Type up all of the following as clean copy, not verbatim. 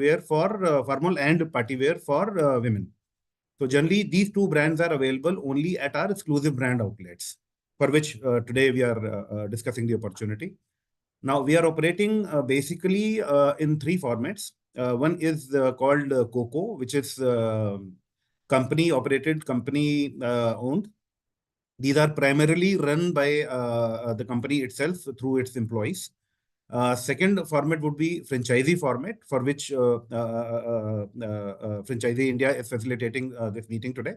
wear for formal and party wear for women. So generally, these two brands are available only at our exclusive brand outlets, for which today we are discussing the opportunity. Now, we are operating basically in three formats. One is called COCO, which is company operated, company owned. These are primarily run by the company itself through its employees. Second format would be franchisee format, for which Franchisee India is facilitating this meeting today.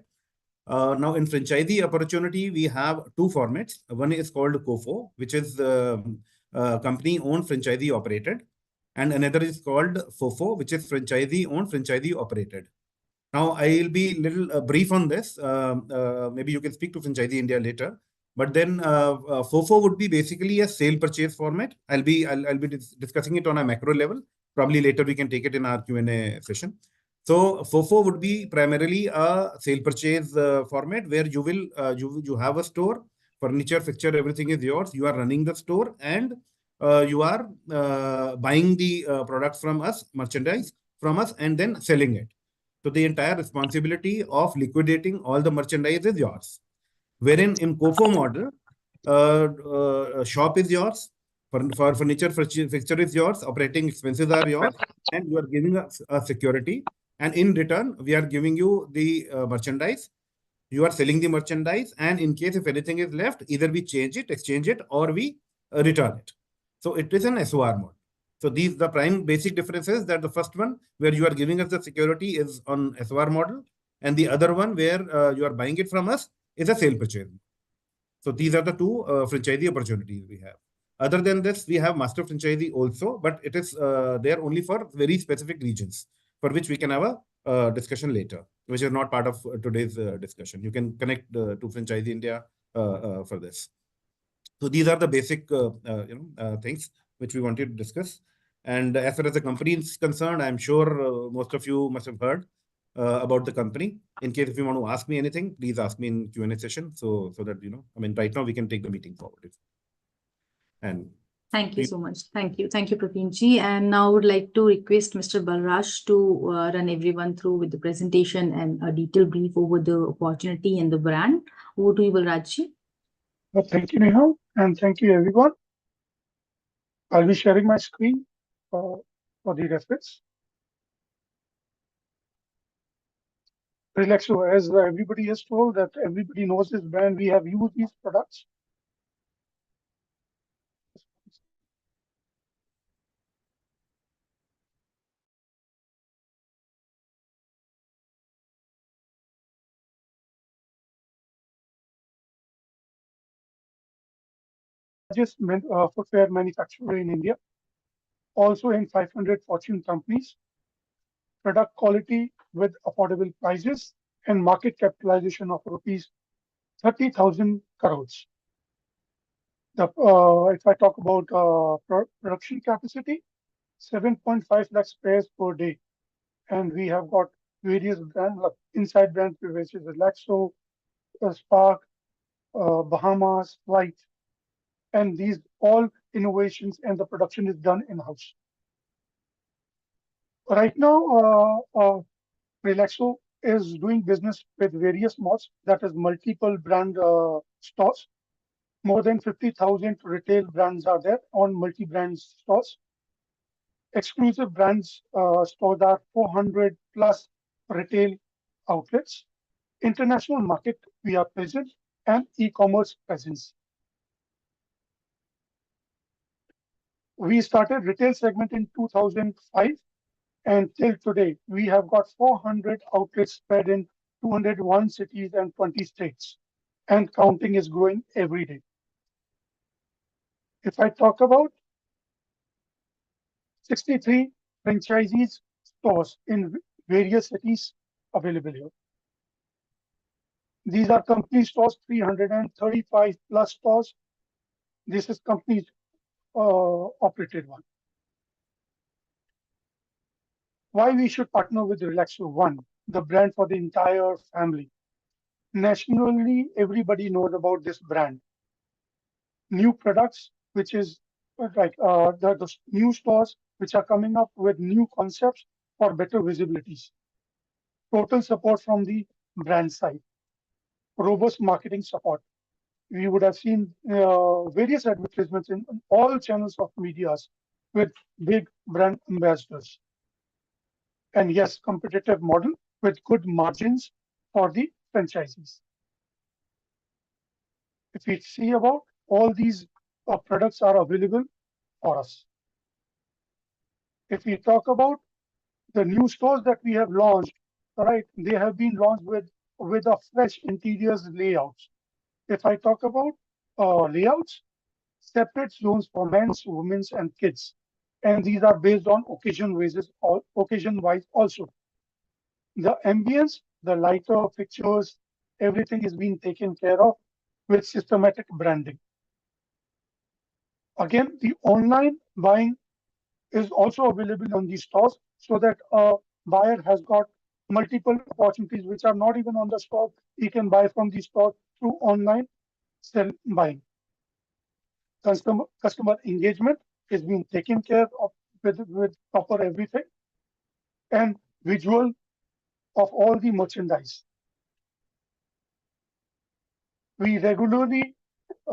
Now, in franchisee opportunity, we have two formats. One is called COFO, which is company owned, franchisee operated, and another is called FOFO, which is franchisee owned, franchisee operated. Now, I'll be a little brief on this. Maybe you can speak to Franchisee India later. But then FOFO would be basically a sale purchase format. I'll be discussing it on a macro level. Probably later we can take it in our Q&A session. So FOFO would be primarily a sale purchase format where you will you have a store, furniture, fixture, everything is yours. You are running the store and you are buying the products from us, merchandise from us, and then selling it. So the entire responsibility of liquidating all the merchandise is yours. Wherein in COFO model, shop is yours, for furniture, fixture is yours, operating expenses are yours, and you are giving us a security. And in return, we are giving you the merchandise. You are selling the merchandise, and in case if anything is left, either we change it, exchange it, or we return it. So it is an SOR mode. So these the prime basic differences that the first one where you are giving us the security is on SOR model, and the other one where you are buying it from us is a sale purchase. So these are the two franchisee opportunities we have. Other than this, we have master franchisee also, but it is there only for very specific regions, for which we can have a discussion later, which is not part of today's discussion. You can connect to Franchisee India for this. So these are the basic things which we wanted to discuss. And as far as the company is concerned, I'm sure most of you must have heard about the company. In case if you want to ask me anything, please ask me in Q&A session. So that, right now we can take the meeting forward. And thank you so much. Thank you. Thank you, Praveen ji. And now I would like to request Mr. Balraj to run everyone through with the presentation and a detailed brief over the opportunity and the brand. Over to you, Balraj ji. Well, thank you, Neha, and thank you, everyone. I'll be sharing my screen for the reference. Relaxo, as everybody has told that everybody knows this brand, we have used these products. Largest footwear manufacturer in India, also in 500 Fortune companies, product quality with affordable prices, and market capitalization of rupees 30,000 crores. If I talk about production capacity, 7.5 lakh pairs per day, and we have got various brands, inside brands, which is Relaxo, Spark, Bahamas, Light, and these all innovations and the production is done in-house. Right now, Relaxo is doing business with various malls, that is multiple brand stores. More than 50,000 retail brands are there on multi-brand stores. Exclusive brands stores are 400 plus retail outlets. International market we are present, and e-commerce presence. We started retail segment in 2005, and till today we have got 400 outlets spread in 201 cities and 20 states, and counting is growing every day. If I talk about 63 franchisees stores in various cities available here. These are company stores, 335 plus stores. This is company operated one. Why we should partner with Relaxo? One, the brand for the entire family. Nationally, everybody knows about this brand. New products, which is like the new stores which are coming up with new concepts, for better visibilities, total support from the brand side, robust marketing support. We would have seen various advertisements in all channels of medias with big brand ambassadors. And yes, competitive model with good margins for the franchisees. If we see about all these products are available for us. If we talk about the new stores that we have launched, right, they have been launched with a fresh interiors layouts. If I talk about layouts, separate zones for men's, women's, and kids, and these are based on occasion wise also. The ambience, the lighter fixtures, everything is being taken care of with systematic branding. Again, the online buying is also available on these stores so that a buyer has got multiple opportunities which are not even on the store. He can buy from the store through online sell buying. Customer engagement is being taken care of with proper everything and visual of all the merchandise. We regularly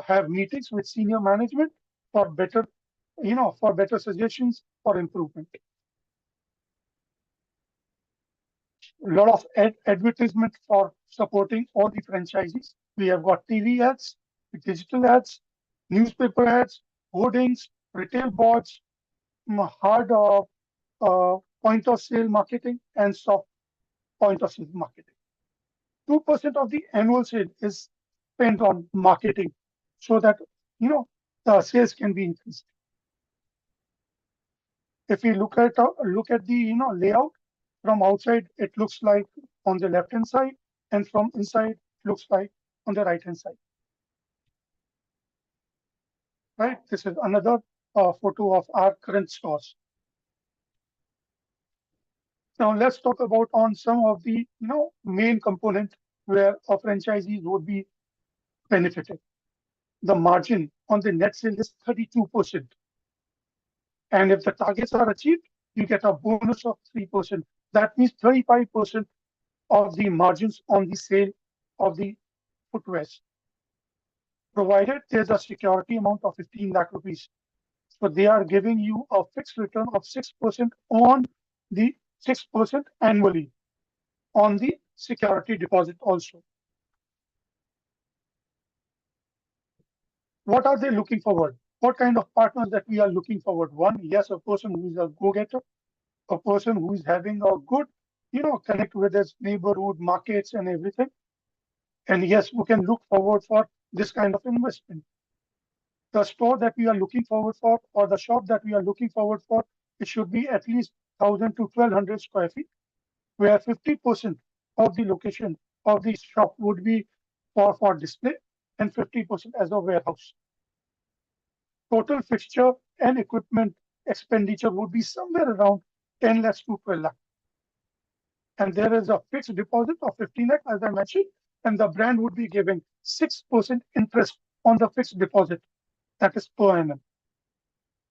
have meetings with senior management for better, for better suggestions for improvement. A lot of advertisement for supporting all the franchisees. We have got TV ads, digital ads, newspaper ads, hoardings, retail boards, hard point of sale marketing, and soft point of sale marketing. 2% of the annual sale is spent on marketing so that the sales can be increased. If we look at the layout from outside, it looks like on the left hand side, and from inside, it looks like on the right hand side. Right. This is another photo of our current stores. Now let's talk about on some of the main component where a franchisee would be benefited. The margin on the net sale is 32%. And if the targets are achieved, you get a bonus of 3%. That means 35% of the margins on the sale of the footwear, provided there's a security amount of 15 lakh rupees. So they are giving you a fixed return of 6% on the 6% annually on the security deposit also. What are they looking forward? What kind of partners that we are looking forward? One, yes, a person who is a go-getter, a person who is having a good, connect with his neighborhood, markets and everything. And yes, we can look forward for this kind of investment. The store that we are looking forward for, or the shop that we are looking forward for, it should be at least 1,000 to 1,200 square feet, where 50% of the location of the shop would be for display and 50% as a warehouse. Total fixture and equipment expenditure would be somewhere around 10 lakhs to 12 lakhs. And there is a fixed deposit of 15 lakhs, as I mentioned, and the brand would be giving 6% interest on the fixed deposit, that is per annum.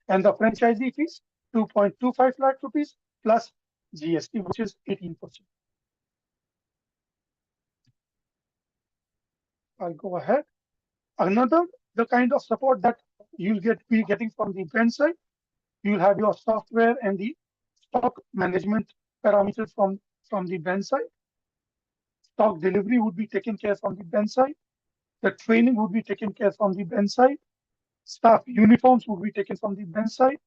And the franchisee fees, 2.25 lakh rupees plus GST, which is 18%. I'll go ahead. Another, the kind of support that you'll be getting from the brand side, you'll have your software and the stock management parameters from the brand side. Stock delivery would be taken care from the brand side. The training would be taken care from the brand side. Staff uniforms would be taken from the brand side.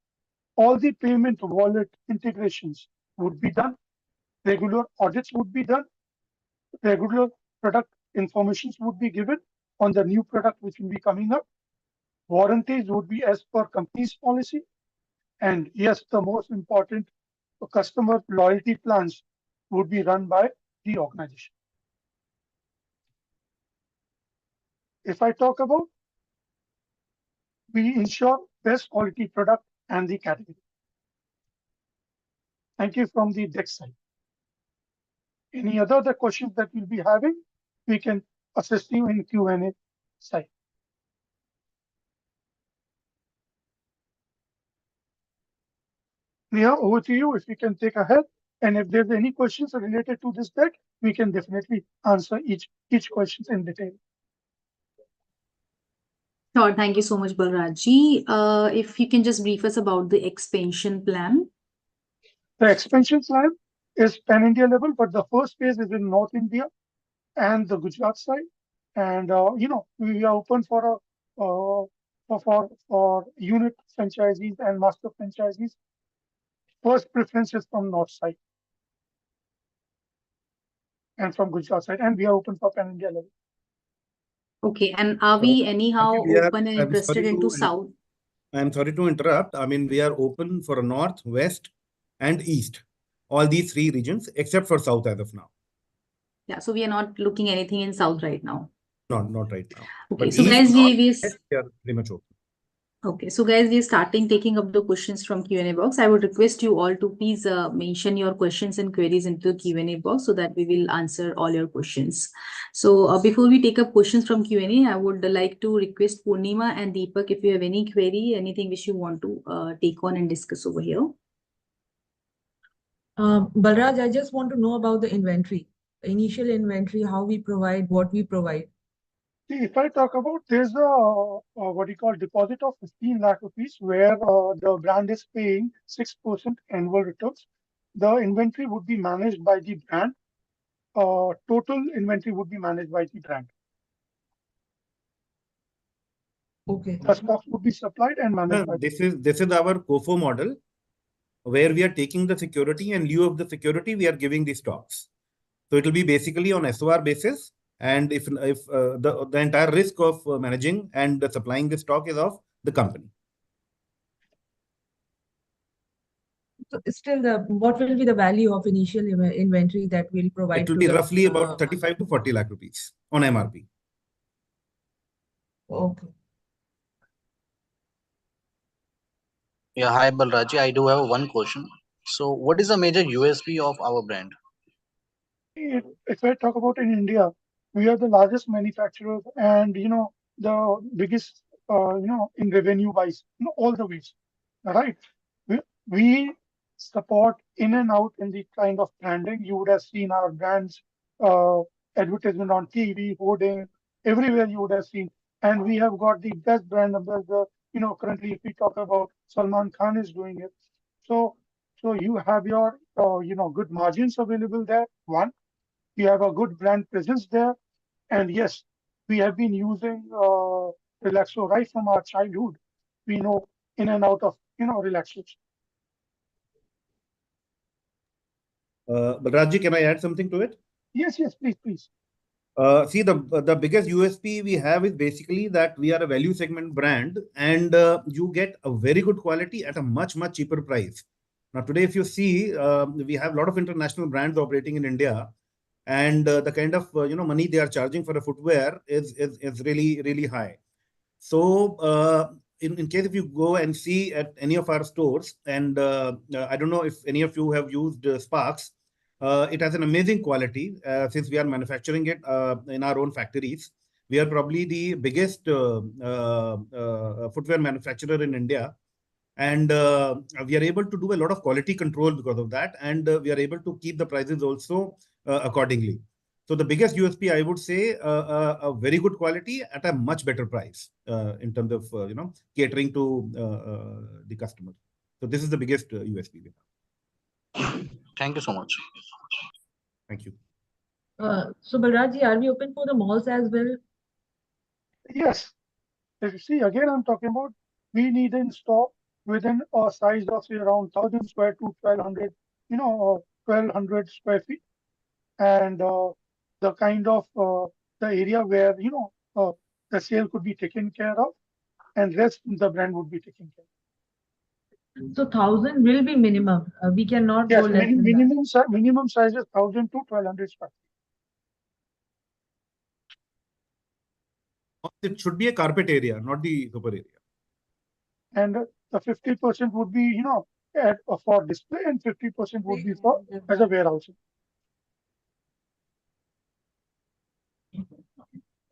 All the payment wallet integrations would be done. Regular audits would be done. Regular product informations would be given on the new product which will be coming up. Warranties would be as per company's policy. And yes, the most important, customer loyalty plans would be run by the organization. If I talk about, we ensure best quality product and the category. Thank you from the deck side. Any other questions that we'll be having, we can assist you in Q&A side. Neha, over to you if you can take ahead And if there's any questions related to this deck, we can definitely answer each questions in detail. Sure. Thank you so much, Balrajji. If you can just brief us about the expansion plan. The expansion plan is pan-India level, but the first phase is in North India and the Gujarat side. And we are open for unit franchisees and master franchisees. First preference is from North side and from Gujarat side, and we are open for pan-India level. Okay, and are we anyhow open and interested into South? I'm sorry to interrupt. I mean, we are open for North, West, and East. All these three regions, except for South as of now. Yeah, so we are not looking anything in South right now. Not right now. Okay, But so East, guys, North, we West, we are pretty much open. Okay, so guys, we're starting taking up the questions from Q&A box. I would request you all to please mention your questions and queries into the Q&A box so that we will answer all your questions. So before we take up questions from Q&A, I would like to request Purnima and Deepak, if you have any query, anything which you want to take on and discuss over here. Balraj, I just want to know about the inventory, initial inventory, how we provide, what we provide. See, if I talk about, there's a what you call deposit of 15 lakh rupees where the brand is paying 6% annual returns. The inventory would be managed by the brand. Total inventory would be managed by the brand. Okay. The stocks would be supplied and managed by This is our COFO model, where we are taking the security, and in lieu of the security, we are giving the stocks. So it will be basically on SOR basis. And if the entire risk of managing and supplying the stock is of the company. So still, what will be the value of initial inventory that we'll provide? It will be roughly about 35 to 40 lakh rupees on MRP. Okay. Yeah, hi Balraji. I do have one question. So, what is the major USP of our brand? If I talk about in India, we are the largest manufacturer and, the biggest, in revenue wise, all the ways, right? We support in and out in the kind of branding. You would have seen our brands, advertisement on TV, hoarding, everywhere you would have seen. And we have got the best brand ambassador, currently if we talk about Salman Khan is doing it. So you have your, good margins available there, one. We have a good brand presence there. And yes, we have been using Relaxo right from our childhood. We know in and out of, Relaxos. Balrajji, can I add something to it? Yes, please. See, the biggest USP we have is basically that we are a value segment brand, and you get a very good quality at a much cheaper price. Now, today, if you see, we have a lot of international brands operating in India, and the kind of money they are charging for a footwear is really high. So in case if you go and see at any of our stores, and I don't know if any of you have used Sparks, it has an amazing quality since we are manufacturing it in our own factories. We are probably the biggest footwear manufacturer in India. And we are able to do a lot of quality control because of that. And we are able to keep the prices also accordingly. So the biggest USP, I would say, a very good quality at a much better price in terms of, catering to the customer. So this is the biggest USP we have. Thank you so much. Thank you. So Balrajji, are we open for the malls as well? Yes. If you see, again, I'm talking about we need in stock within a size of say around 1,000 square to 1,200, 1,200 square feet. And the kind of the area where, the sale could be taken care of and rest the brand would be taken care of. So 1,000 will be minimum. We cannot Yes, go less than that. minimum size is 1,000 to 1,200 square feet. It should be a carpet area, not the super area. And the 50% would be, for display, and 50% would be for as a warehouse.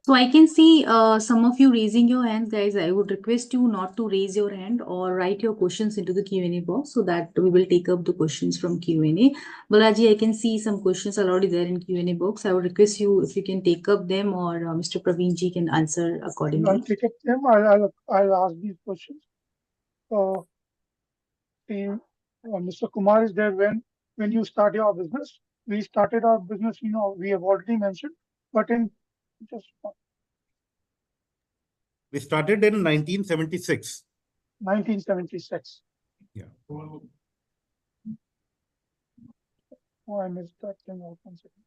So I can see some of you raising your hands, guys. I would request you not to raise your hand or write your questions into the Q&A box so that we will take up the questions from Q&A. Balaji, I can see some questions are already there in Q&A box. I would request you if you can take up them, or Mr. Praveen ji can answer I'll accordingly. take up them. I'll ask these questions. Mr. Kumar is there. When you start your business, we started our business. We have already mentioned, but in just We started in 1976. 1976. Yeah. Oh, I missed that thing out. 1 second.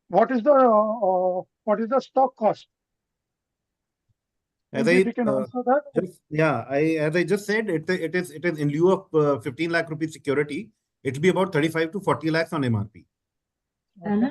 What is the stock cost? As Maybe I we can answer that. as I just said, it is in lieu of 15 lakh rupee security. It will be about 35 to 40 lakhs on MRP. Any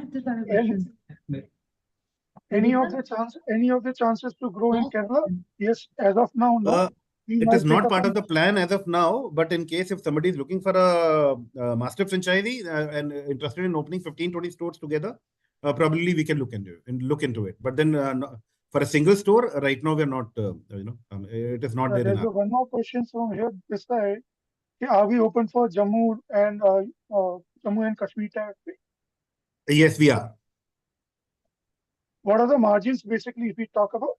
of the chances to grow in Kerala? Yes, as of now, no. We It might is take not up part an- of the plan as of now, but in case if somebody is looking for a master franchisee and interested in opening 15, 20 stores together, probably we can look into it. But then for a single store, right now we are not, it is not there in There's our. one more question from here. This side. Are we open for Jammu and Kashmir territory? Yes, we are. What are the margins basically if we talk about?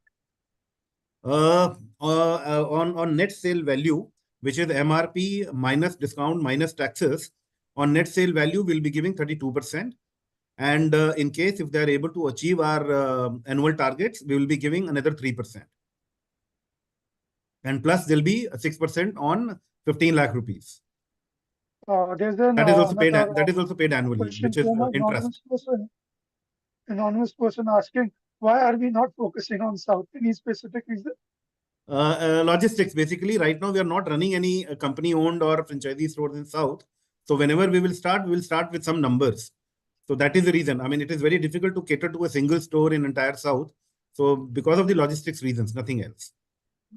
On net sale value, which is MRP minus discount minus taxes, on net sale value, we'll be giving 32%. And in case if they are able to achieve our annual targets, we will be giving another 3%. And plus, there'll be 6% on 15 lakh rupees. There's That is also paid. another That is also paid annually, question which is from an interest. anonymous person asking, why are we not focusing on South? Any specific reason? Logistics, basically, right now we are not running any company-owned or franchisee stores in South. So whenever we will start with some numbers. So that is the reason. I mean, it is very difficult to cater to a single store in entire South. So because of the logistics reasons, nothing else.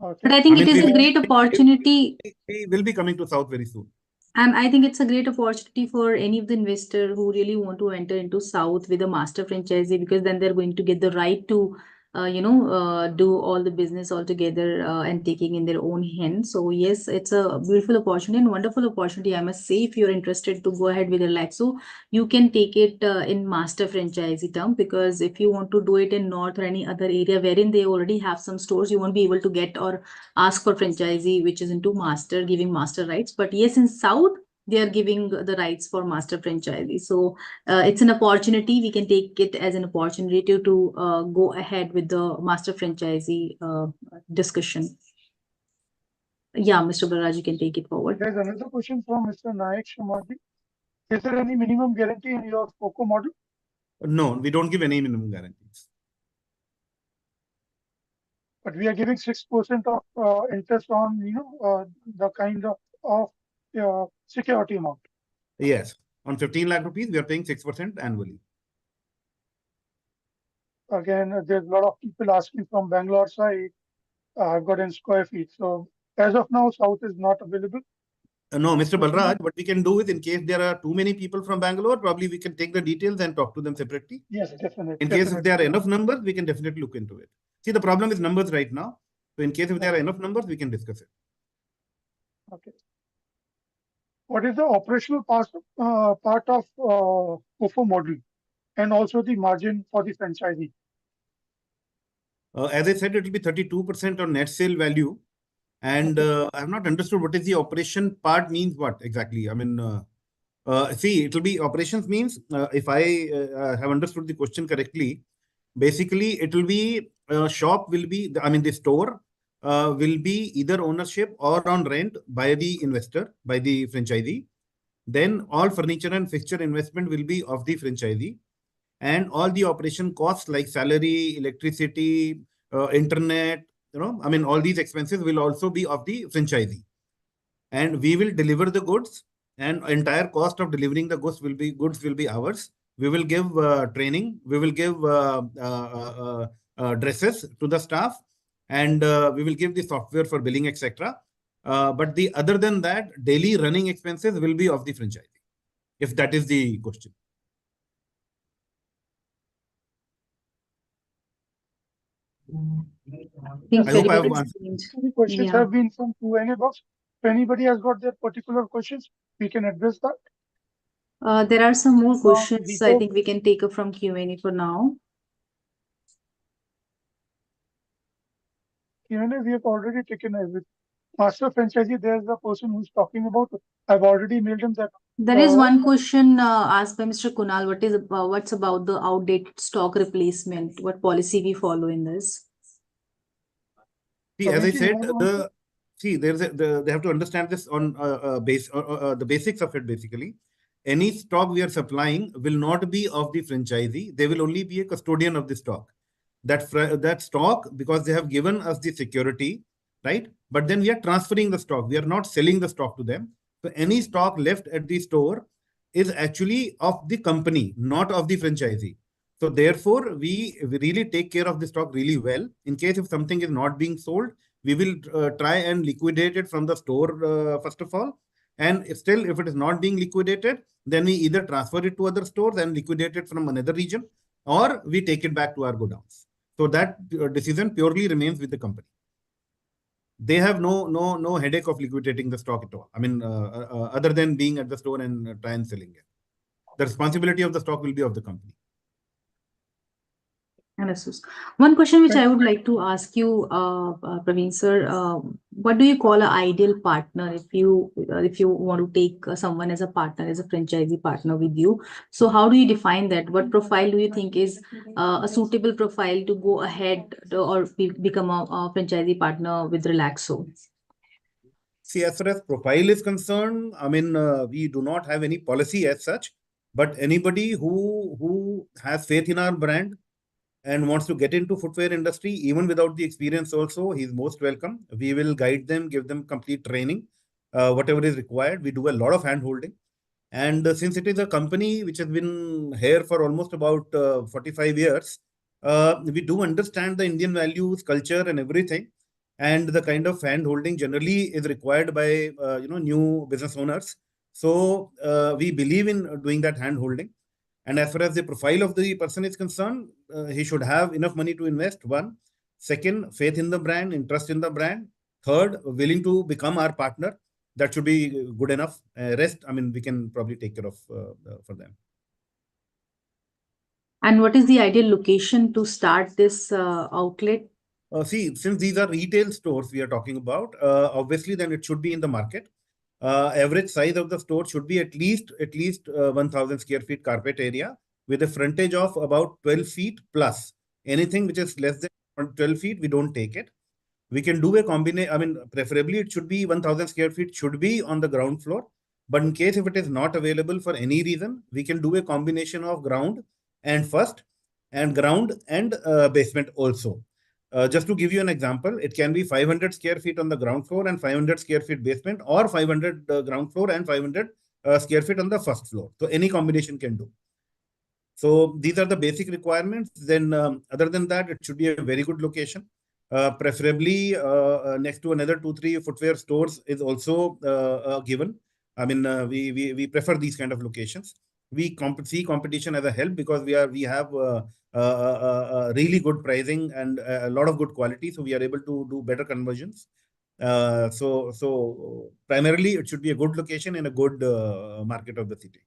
Okay. But I think it is a great opportunity. We will be coming to South very soon. And I think it's a great opportunity for any of the investor who really want to enter into South with a master franchisee, because then they're going to get the right to, do all the business all together and taking in their own hands. So yes, it's a beautiful opportunity and wonderful opportunity. I must say, if you're interested to go ahead with Relaxo, you can take it in master franchisee term, because if you want to do it in North or any other area wherein they already have some stores, you won't be able to get or ask for franchisee, which is into master, giving master rights. But yes, in South, they are giving the rights for master franchisee. So it's an opportunity. We can take it as an opportunity to go ahead with the master franchisee discussion. Yeah, Mr. Baraj, you can take it forward. There's another question from Mr. Nayak Shamadi. Is there any minimum guarantee in your FOCO model? No, we don't give any minimum guarantees. But we are giving 6% of interest on the kind of security amount. Yes, on 15 lakh rupees, we are paying 6% annually. Again, there's a lot of people asking from Bangalore side. I've got in square feet. So as of now, South is not available. No, Mr. Balraj, what we can do is, in case there are too many people from Bangalore, probably we can take the details and talk to them separately. Yes, definitely. In case if there are enough numbers, we can definitely look into it. See, the problem is numbers right now. So in case if there are enough numbers, we can discuss it. Okay. What is the operational part of FOFO model, and also the margin for the franchisee? As I said, it will be 32% on net sale value. And I have not understood what is the operation part means what exactly. I mean, see, it will be operations means, if I have understood the question correctly, basically it will be shop will be, the store will be either ownership or on rent by the investor, by the franchisee. Then all furniture and fixture investment will be of the franchisee. And all the operation costs like salary, electricity, internet, all these expenses will also be of the franchisee. And we will deliver the goods, and entire cost of delivering the goods will be ours. We will give training, we will give dresses to the staff, and we will give the software for billing, etc. But other than that, daily running expenses will be of the franchisee. if that is the question. think I very hope I have well answered. explained. Any questions Yeah. have been from Q&A box. If anybody has got their particular questions, we can address that. There are some more Now, questions. I before think we can take up from Q&A for now. Q&A, we have already taken everything. Master franchisee, there's the person who's talking about. I've already mailed him that. There is one question asked by Mr. Kunal. What's about the outdated stock replacement? What policy we follow in this? See, as I Praveen, you said, want to answer? they have to understand this on the basics of it. Basically, any stock we are supplying will not be of the franchisee. They will only be a custodian of the stock. That stock, because they have given us the security, right? But then we are transferring the stock. We are not selling the stock to them. So any stock left at the store is actually of the company, not of the franchisee. So therefore, we really take care of the stock really well. In case if something is not being sold, we will try and liquidate it from the store first of all. And if it is not being liquidated, then we either transfer it to other stores and liquidate it from another region, or we take it back to our godowns. So that decision purely remains with the company. They have no headache of liquidating the stock at all. I mean, other than being at the store and try and selling it. The responsibility of the stock will be of the company. Understood. One question which I would like to ask you, Praveen sir, what do you call an ideal partner if you want to take someone as a partner, as a franchisee partner with you? So how do you define that? What profile do you think is a suitable profile to go ahead or become a franchisee partner with Relaxo? See, as far as profile is concerned, I mean, we do not have any policy as such, but anybody who has faith in our brand and wants to get into footwear industry, even without the experience also, he's most welcome. We will guide them, give them complete training, whatever is required. We do a lot of hand holding. And since it is a company which has been here for almost about 45 years, we do understand the Indian values, culture and everything. And the kind of hand holding generally is required by new business owners. So we believe in doing that hand holding. And as far as the profile of the person is concerned, he should have enough money to invest. One. Second, faith in the brand, interest in the brand. Third, willing to become our partner. That should be good enough. Rest, I mean, we can probably take care of for them. And what is the ideal location to start this outlet? See, since these are retail stores we are talking about, obviously then it should be in the market. Average size of the store should be at least 1,000 square feet carpet area with a frontage of about 12 feet plus. Anything which is less than 12 feet, we don't take it. We can do a combination. I mean, preferably it should be 1,000 square feet should be on the ground floor. But in case if it is not available for any reason, we can do a combination of ground and first and ground and basement also. Just to give you an example, it can be 500 square feet on the ground floor and 500 square feet basement, or 500 ground floor and 500 square feet on the first floor. So any combination can do. So these are the basic requirements. Then other than that, it should be a very good location. Preferably next to another 2-3 footwear stores is also given. I mean, we prefer these kind of locations. We see competition as a help because we have really good pricing and a lot of good quality, so we are able to do better conversions. So primarily it should be a good location in a good market of the city.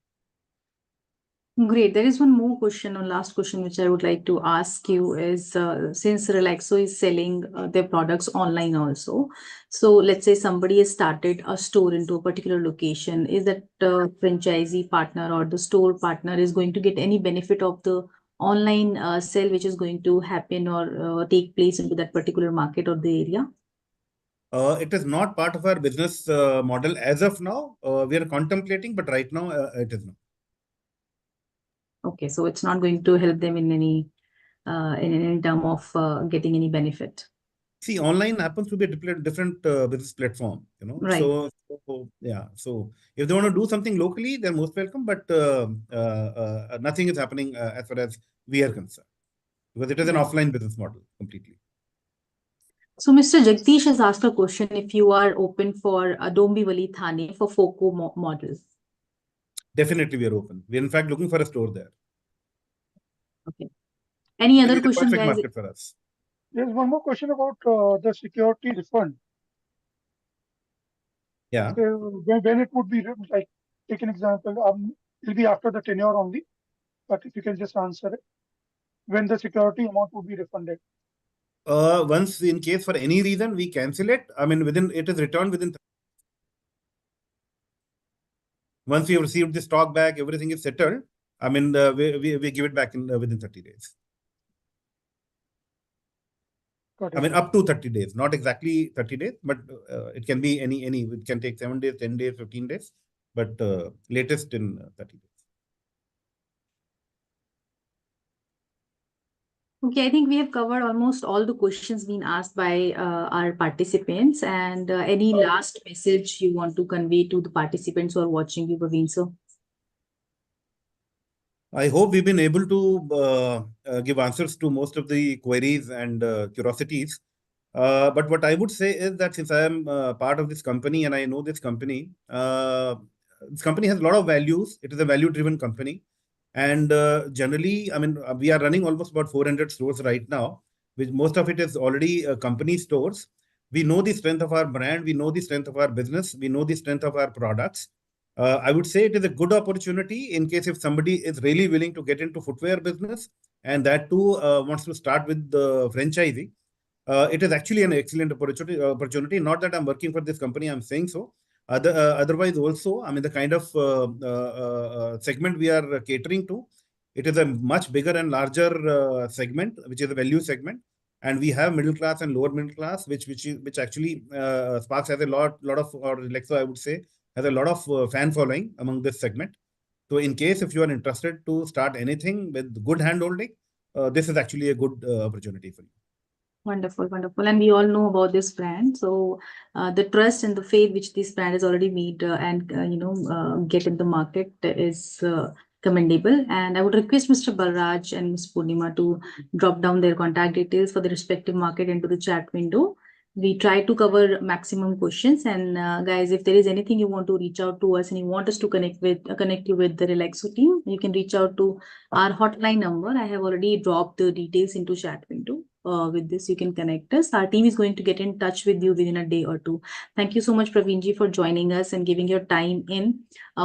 Great. There is one more question, or last question, which I would like to ask you is, since Relaxo is selling their products online also, so let's say somebody has started a store into a particular location, is that franchisee partner or the store partner is going to get any benefit of the online sale which is going to happen or take place into that particular market or the area? It is not part of our business model as of now. We are contemplating, but right now it is not. Okay, so it's not going to help them in any term of getting any benefit. See, online happens to be a different business platform, you know. Right. So yeah. So if they want to do something locally, they're most welcome. But nothing is happening as far as we are concerned, because it is an Right. offline business model completely. So Mr. Jagdish has asked a question if you are open for a Dombivli Thane for FOCO model. Definitely, we are open. We're in fact looking for a store there. Okay. Any other It's a question, perfect guys? market for us. There's one more question about the security refund. Yeah. So when it would be, like, take an example, it'll be after the tenure only, but if you can just answer it, when the security amount would be refunded. Once in case for any reason we cancel it, I mean, it is returned within. Once we have received the stock back, everything is settled. I mean, we give it back in within 30 days. Got it. I mean, up to 30 days, not exactly 30 days, but it can be any. It can take 7 days, 10 days, 15 days, but latest in 30 days. Okay, I think we have covered almost all the questions being asked by our participants. And any last message you want to convey to the participants who are watching you, Praveen sir? I hope we've been able to give answers to most of the queries and curiosities. But what I would say is that since I am part of this company and I know this company has a lot of values. It is a value-driven company. And generally, I mean, we are running almost about 400 stores right now, which most of it is already company stores. We know the strength of our brand. We know the strength of our business. We know the strength of our products. I would say it is a good opportunity in case if somebody is really willing to get into footwear business and that too wants to start with the franchising. It is actually an excellent opportunity. Not that I'm working for this company, I'm saying so. Otherwise, also, I mean, the kind of segment we are catering to, it is a much bigger and larger segment, which is a value segment. And we have middle class and lower middle class, which actually Sparx has a lot of, or Relaxo, I would say, has a lot of fan following among this segment. So, in case if you are interested to start anything with good hand holding, this is actually a good opportunity for you. Wonderful, wonderful. And we all know about this brand. So the trust and the faith which this brand has already made and get in the market is commendable. And I would request Mr. Balraj and Ms. Purnima to drop down their contact details for the respective market into the chat window. We try to cover maximum questions. And guys, if there is anything you want to reach out to us and you want us to connect you with the Relaxo team, you can reach out to our hotline number. I have already dropped the details into chat window. With this, you can connect us. Our team is going to get in touch with you within a day or two. Thank you so much, Praveenji, for joining us and giving your time in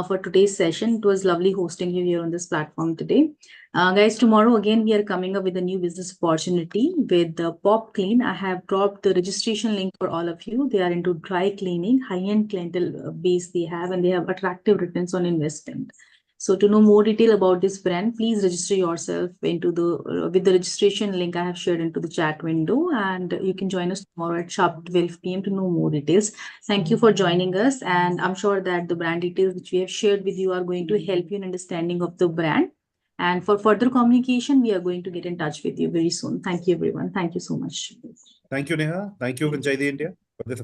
for today's session. It was lovely hosting you here on this platform today. Guys, tomorrow again, we are coming up with a new business opportunity with the Pop Clean. I have dropped the registration link for all of you. They are into dry cleaning, high-end clientele base they have, and they have attractive returns on investment. So to know more detail about this brand, please register yourself into with the registration link I have shared into the chat window, and you can join us tomorrow at sharp 12 p.m. to know more details. Thank you for joining us, and I'm sure that the brand details which we have shared with you are going to help you in understanding of the brand. And for further communication, we are going to get in touch with you very soon. Thank you, everyone. Thank you so much. Thank you, Neha. Thank you, Franchise India, for this